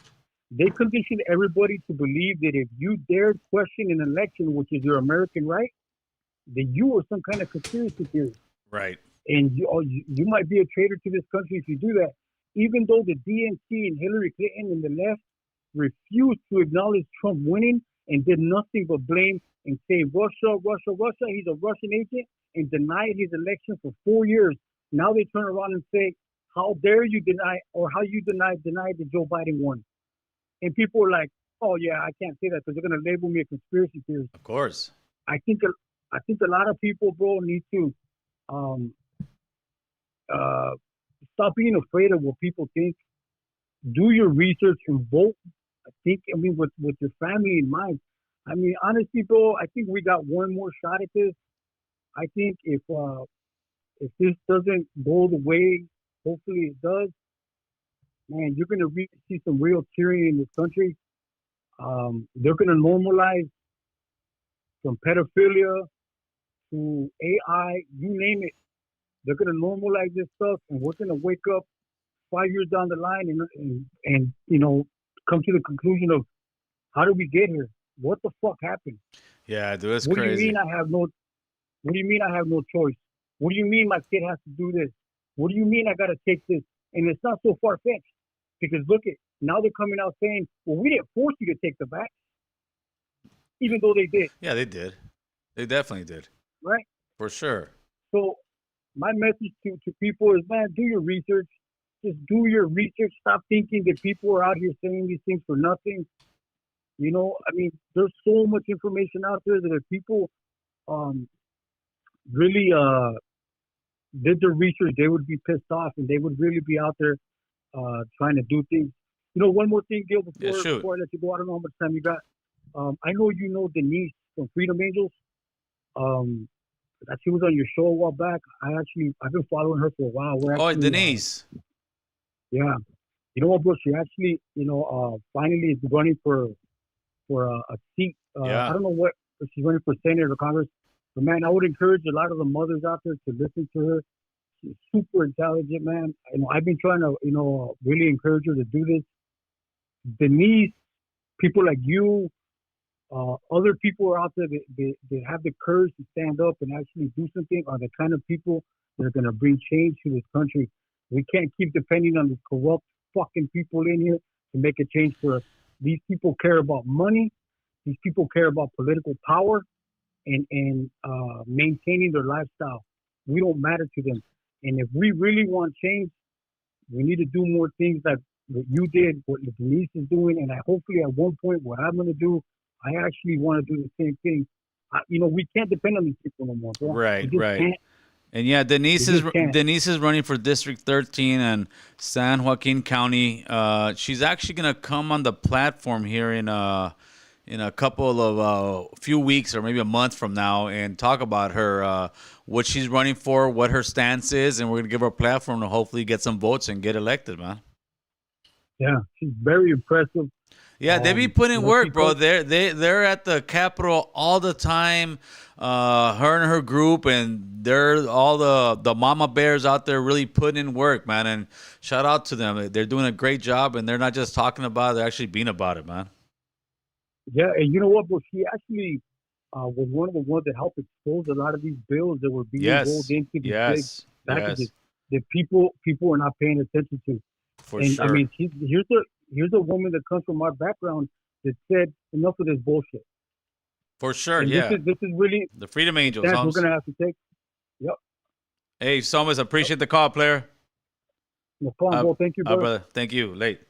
They conditioned everybody to believe that if you dared question an election, which is your American right, that you were some kind of conspiracy theorist. Right. And you might be a traitor to this country if you do that. Even though the DNC and Hillary Clinton and the left refused to acknowledge Trump winning and did nothing but blame and say Russia, he's a Russian agent, and denied his election for 4 years. Now they turn around and say, how dare you deny, or how you deny that Joe Biden won. And people are like, oh yeah, I can't say that because they're going to label me a conspiracy theorist. Of course. I think a lot of people, bro, need to stop being afraid of what people think. Do your research and vote. With your family in mind. I mean, honestly, bro, I think we got one more shot at this. I think if this doesn't go the way, hopefully it does, man, you're gonna see some real tyranny in this country. They're gonna normalize from pedophilia to AI, you name it. They're gonna normalize this stuff, and we're gonna wake up 5 years down the line and come to the conclusion of how did we get here? What the fuck happened? Yeah, dude, it's crazy. What do you mean I have no choice? What do you mean my kid has to do this? What do you mean I got to take this? And it's not so far fetched because look at now they're coming out saying, well, we didn't force you to take the vaccine, even though they did. Yeah, they did. They definitely did. Right? For sure. So my message to people is, man, do your research. Just do your research. Stop thinking that people are out here saying these things for nothing. I mean, there's so much information out there that if people really did their research, they would be pissed off and they would really be out there trying to do things. One more thing, Gil, before I let you go, I don't know how much time you got. I know you know Denise from Freedom Angels. She was on your show a while back. I've been following her for a while. Denise. Yeah. You know what, bro? She actually, finally is running for a seat. I don't know what, if she's running for Senate or Congress. But, man, I would encourage a lot of the mothers out there to listen to her. She's super intelligent, man. I've been trying to, really encourage her to do this. Denise, people like you, other people are out there that have the courage to stand up and actually do something are the kind of people that are going to bring change to this country. We can't keep depending on the corrupt fucking people in here to make a change for us. These people care about money. These people care about political power and maintaining their lifestyle. We don't matter to them. And if we really want change, we need to do more things like what you did, what Denise is doing, and hopefully at one point what I'm going to do, I actually want to do the same thing. We can't depend on these people no more, bro. Right. And yeah, Denise is running for District 13 in San Joaquin County. She's actually gonna come on the platform here in a couple of few weeks or maybe a month from now and talk about her what she's running for, what her stance is, and we're gonna give her a platform to hopefully get some votes and get elected, man. Yeah, she's very impressive. Yeah, they be putting She work, bro. told, They're at the Capitol all the time. Her and her group, and they're all the mama bears out there really putting in work, man. And shout out to them. They're doing a great job, and they're not just talking about it; they're actually being about it, man. yeah, and you know what, bro? She actually was one of the ones that helped expose a lot of these bills that were being rolled Yes, into these big yes, packages yes, that people are not paying attention to. for And I sure, mean, here's a woman that comes from our background that said enough of this bullshit. for sure. And Yeah, this is really the Freedom the Angels, stance we're Holmes. gonna have to take. Yep. Hey, Somas, Yep. appreciate the call, player. No problem, bro. Thank you, brother. Brother, thank you. Late.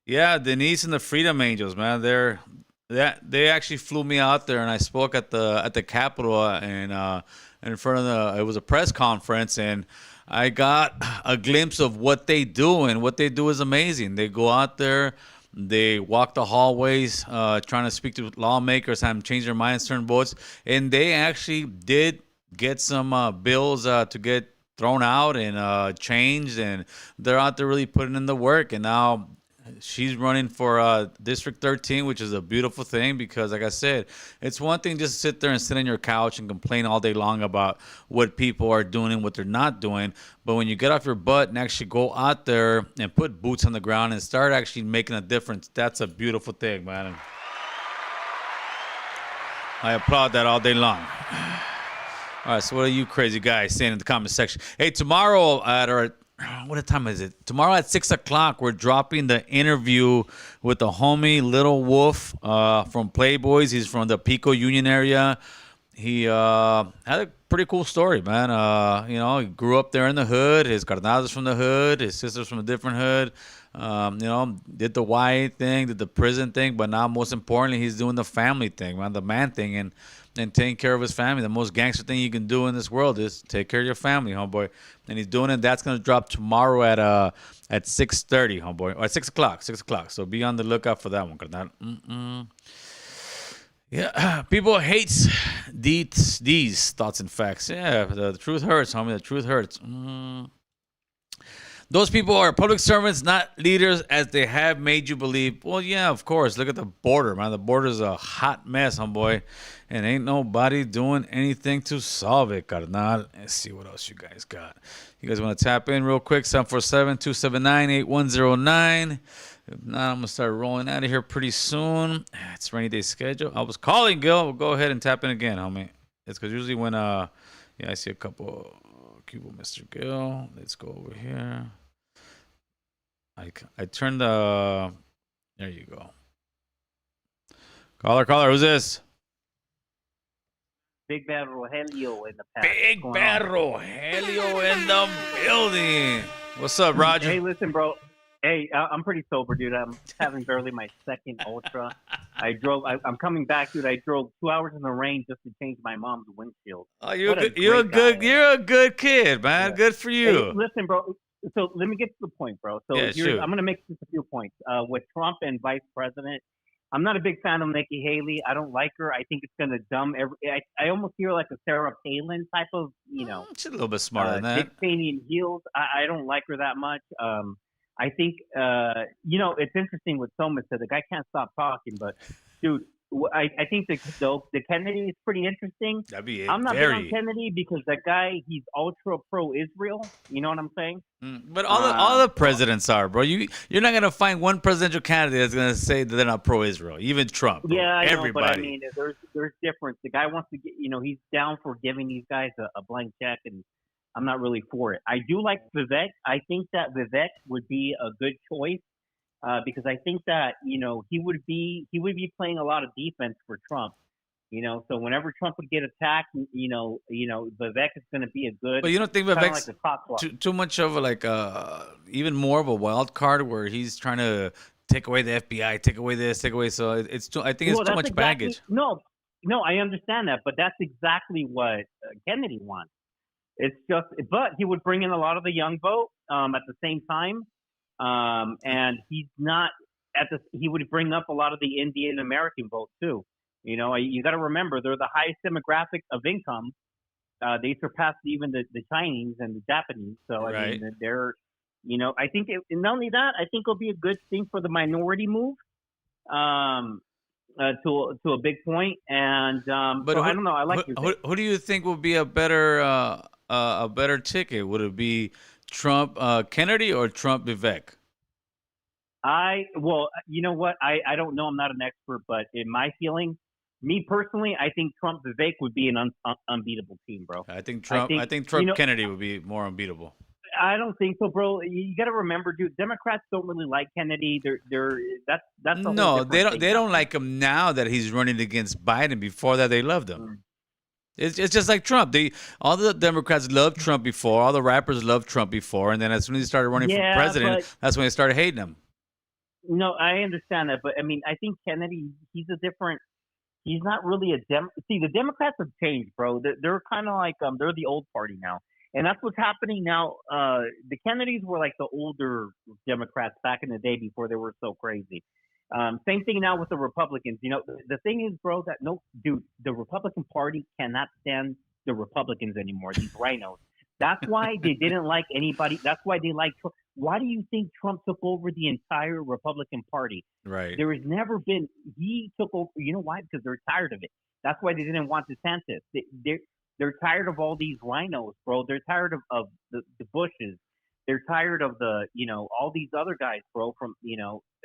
Yeah, Denise and the Freedom Angels, man. They actually flew me out there, and I spoke at the Capitol and in front of it was a press conference, and I got a glimpse of what they do, and what they do is amazing. They go out there, they walk the hallways, trying to speak to lawmakers, have them change their minds, turn votes, and they actually did get some bills to get thrown out and changed, and they're out there really putting in the work, and now she's running for District 13, which is a beautiful thing because, like I said, it's one thing just to sit there and sit on your couch and complain all day long about what people are doing and what they're not doing. But when you get off your butt and actually go out there and put boots on the ground and start actually making a difference, that's a beautiful thing, man. And I applaud that all day long. All right, so what are you crazy guys saying in the comment section? Hey, tomorrow at our what time is it? Tomorrow at 6 o'clock, we're dropping the interview with the homie Little Wolf from Playboys. He's from the Pico Union area. He had a pretty cool story, man. He grew up there in the hood. His carnal is from the hood. His sister's from a different hood. Did the white thing, did the prison thing, but now most importantly, he's doing the family thing, man, the man thing, and taking care of his family. The most gangster thing you can do in this world is take care of your family, homeboy. And he's doing it. That's gonna drop tomorrow at 6:30, homeboy, or at 6 o'clock. 6 o'clock. So be on the lookout for that one, carnal. Yeah, people hates these thoughts and facts. Yeah, the truth hurts, homie. The truth hurts. Those people are public servants, not leaders, as they have made you believe. Well, yeah, of course. Look at the border, man. The border is a hot mess, homeboy. And ain't nobody doing anything to solve it, carnal. Let's see what else you guys got. You guys want to tap in real quick? 747-279-8109. If not, I'm going to start rolling out of here pretty soon. It's rainy day schedule. I was calling, Gil. We'll go ahead and tap in again, homie. It's because usually when, I see a couple. Cuba, Mr. Gill. Let's go over here. I turned the. There you go. Caller, who's this? Big Bad Rogelio in the past. Big Bad Rogelio in the building. What's up, Roger? Hey, listen, bro. Hey, I'm pretty sober, dude. I'm having barely my second Ultra. I'm coming back, dude. I drove 2 hours in the rain just to change my mom's windshield. Oh, you're a good kid, man. Yeah. Good for you. Hey, listen, bro. So let me get to the point, bro. So Yeah, sure. I'm going to make just a few points. With Trump and Vice President, I'm not a big fan of Nikki Haley. I don't like her. I think it's going to dumb I almost hear like a Sarah Palin type of, She's a little bit smarter than that. Dick Cheney and heels. I don't like her that much. I think, it's interesting what Soma said. The guy can't stop talking, but dude, I think the Kennedy is pretty interesting. That'd be I'm not big on Kennedy because that guy, he's ultra pro-Israel. You know what I'm saying? But all the presidents are, bro. You're not gonna find one presidential candidate that's gonna say that they're not pro-Israel. Even Trump. Bro. Yeah, I everybody. know, but I mean, there's difference. The guy wants to get, he's down for giving these guys a blank check, and I'm not really for it. I do like Vivek. I think that Vivek would be a good choice. Because I think that he would be playing a lot of defense for Trump, So whenever Trump would get attacked, Vivek is going to be a good. But you don't think Vivek's like too much of even more of a wild card where he's trying to take away the FBI, take away this, take away so it's too. I think it's too much baggage. No, I understand that, but that's exactly what Kennedy wants. It's just, but he would bring in a lot of the young vote at the same time. And he's not he would bring up a lot of the Indian American vote too. You got to remember they're the highest demographic of income. They surpassed even the Chinese and the Japanese. So I mean, they're I think and not only that, I think it'll be a good thing for the minority move. To a big point, and But so I don't know. I like who do you think will be a better ticket? Would it be Trump Kennedy or Trump Vivek? Well, you know what? I don't know. I'm not an expert, but in my feeling, me personally, I think Trump Vivek would be an unbeatable team, bro. I think Trump Kennedy would be more unbeatable. I don't think so, bro. You got to remember, dude. Democrats don't really like Kennedy. That's a No, they don't. thing They now. don't like him now that he's running against Biden. Before that, they loved him. It's just like Trump. All the Democrats loved Trump before. All the rappers loved Trump before, and then as soon as he started running for president, that's when they started hating him. No, I understand that, but I mean, I think Kennedy, he's not really a See, the Democrats have changed, bro. They're kind of like they're the old party now, and that's what's happening now. The Kennedys were like the older Democrats back in the day before they were so crazy. Same thing now with the Republicans. The thing is, bro, that the Republican Party cannot stand the Republicans anymore. These rhinos. That's why they didn't like anybody. That's why they like Trump. Why do you think Trump took over the entire Republican Party? Right. There has never been. He took over. You know why? Because they're tired of it. That's why they didn't want DeSantis. They're tired of all these rhinos, bro. They're tired of the Bushes. They're tired of all these other guys, bro, from,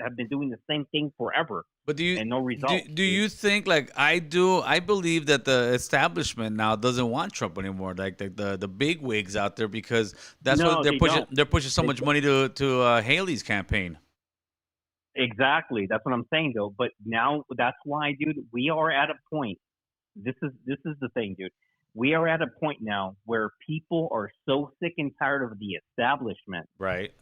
have been doing the same thing forever. But and no results. Do you think, like I do, I believe that the establishment now doesn't want Trump anymore, like the big wigs out there, because that's what they're pushing so much money to Haley's campaign. Exactly. That's what I'm saying, though. But now that's why, dude, we are at a point. This is the thing, dude. We are at a point now where people are so sick and tired of the establishment. Right.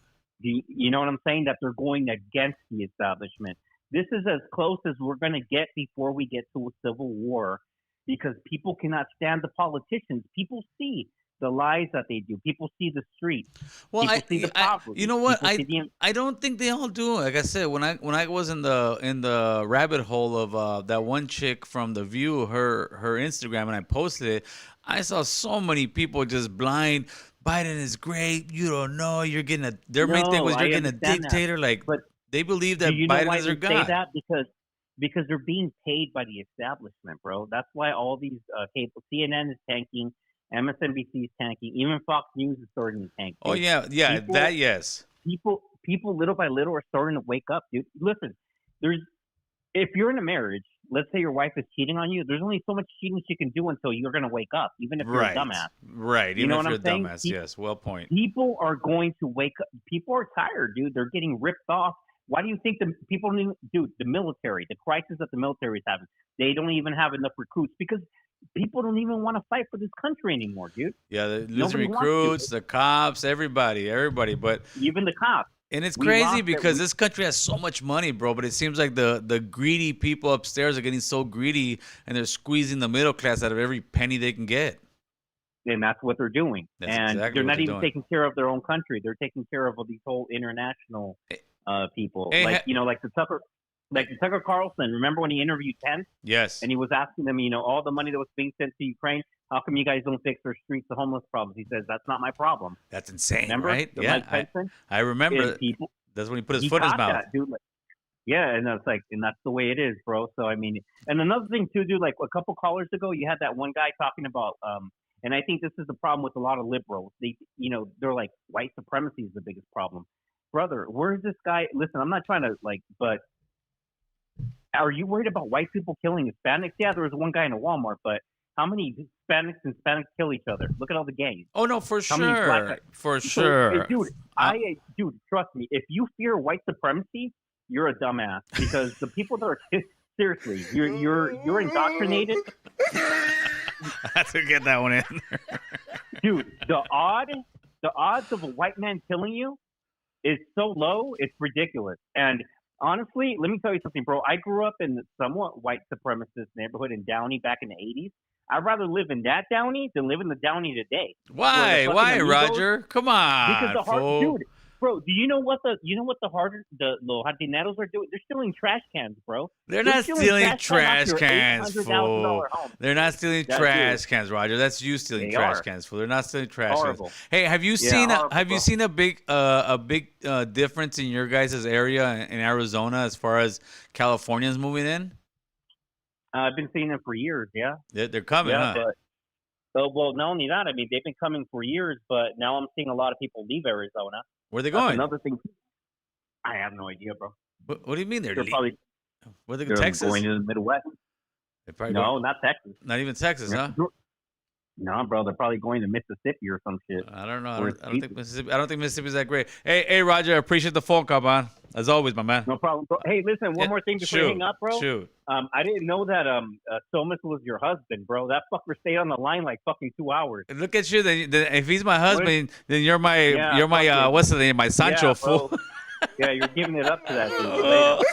You know what I'm saying? That they're going against the establishment. This is as close as we're going to get before we get to a civil war, because people cannot stand the politicians. People see the lies that they do. People see the streets. Well, people see the poverty. You know what? I don't think they all do. Like I said, when I was in the rabbit hole of that one chick from The View, her Instagram, and I posted it, I saw so many people just blind. Biden is great. You don't know. You're getting a. Their main thing was you're getting a dictator. But they believe that Biden is their god. Say that because they're being paid by the establishment, bro. That's why all these cable, CNN is tanking. MSNBC is tanking. Even Fox News is starting to tank. Oh yeah, yes. People little by little are starting to wake up, dude. Listen, if you're in a marriage, let's say your wife is cheating on you, there's only so much cheating she can do until you're gonna wake up, even if you're a dumbass. Right. You know what if I'm you're a saying? dumbass, yes, well point. People are going to wake up. People are tired, dude. They're getting ripped off. Why do you think the military, the crisis that the military is having, they don't even have enough recruits? Because people don't even want to fight for this country anymore, dude. Yeah, they're losing recruits, the cops, everybody, but even the cops. And it's crazy because this country has so much money, bro, but it seems like the greedy people upstairs are getting so greedy, and they're squeezing the middle class out of every penny they can get. And that's what they're doing. And they're not even taking care of their own country. They're taking care of these whole international people. Like the Tucker Carlson. Remember when he interviewed Pence? Yes. And he was asking them, all the money that was being sent to Ukraine, how come you guys don't fix their streets, the homeless problems? He says, that's not my problem. That's insane, remember? right? Yeah, I remember. That's when he put his foot in his mouth. That, dude. Yeah, and that's the way it is, bro. So, I mean, and another thing, too, dude, like a couple callers ago, you had that one guy talking about, and I think this is the problem with a lot of liberals. They're like, white supremacy is the biggest problem. Brother, where's this guy? Listen, I'm not trying to, but are you worried about white people killing Hispanics? Yeah, there was one guy in a Walmart, but how many Hispanics and Hispanics kill each other? Look at all the gangs. Oh no, for sure, for sure, dude, trust me. If you fear white supremacy, you're a dumbass, because the people that are seriously, you're indoctrinated. I have to get that one in, dude. The odds of a white man killing you is so low, it's ridiculous. And honestly, let me tell you something, bro. I grew up in a somewhat white supremacist neighborhood in Downey back in the 80s. I'd rather live in that Downey than live in the Downey today. Why? Why, Roger? Come on, because dude, Bro, do you know what the Los Jardineros are doing? They're stealing trash cans, bro. They're not stealing trash cans, $800,000 fool. home. They're not stealing That's trash cans, Roger. That's you stealing They trash are. cans, fool. They're not stealing trash Horrible. cans. Hey, have you Yeah, seen horrible, have you bro. seen a big difference in your guys' area in Arizona as far as Californians moving in? I've been seeing them for years. Yeah. They're coming, Yeah, huh? but well, not only that. I mean, they've been coming for years, but now I'm seeing a lot of people leave Arizona. Where are they That's going? another thing. I have no idea, bro. What do you mean They're they're probably Where they go? they're Texas? going to the Midwest. They're probably No, going- not Texas. not even Texas, huh? No, bro, they're probably going to Mississippi or some shit. I don't know. I Or don't think Mississippi. I don't think Mississippi's that great. Hey, Roger, I appreciate the phone call, man. As always, my man. No problem, bro. Hey, listen, one Yeah, more thing before you shoot, hang up, bro. Shoot. I didn't know that Somas was your husband, bro. That fucker stayed on the line like fucking 2 hours. And look at you. Then if he's my husband, then you're my Yeah, you're my fuck it. what's the name? My Sancho Yeah, fool. bro. Yeah, you're giving it up to that dude.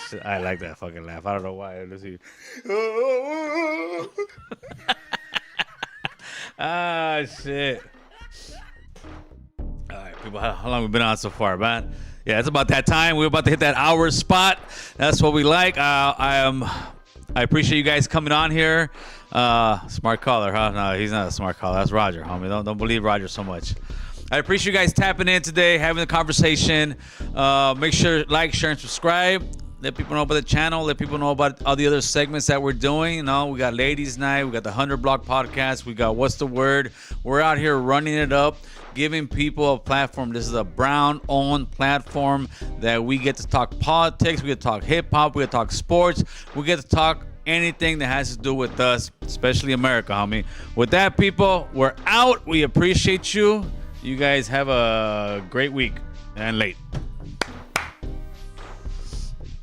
Shit. I like that fucking laugh. I don't know why. Let's see. Shit. All right, people. How long we been on so far, man? Yeah, it's about that time. We're about to hit that hour spot. That's what we like. I appreciate you guys coming on here. Smart caller, huh? No, he's not a smart caller. That's Roger, homie. Don't believe Roger so much. I appreciate you guys tapping in today, having the conversation. Make sure like, share, and subscribe. Let people know about the channel. Let people know about all the other segments that we're doing. You know, we got Ladies Night. We got the 100 Block Podcast. We got What's the Word. We're out here running it up, giving people a platform. This is a Brown-owned platform that we get to talk politics. We get to talk hip-hop. We get to talk sports. We get to talk anything that has to do with us, especially America, homie. With that, people, we're out. We appreciate you. You guys have a great week and late.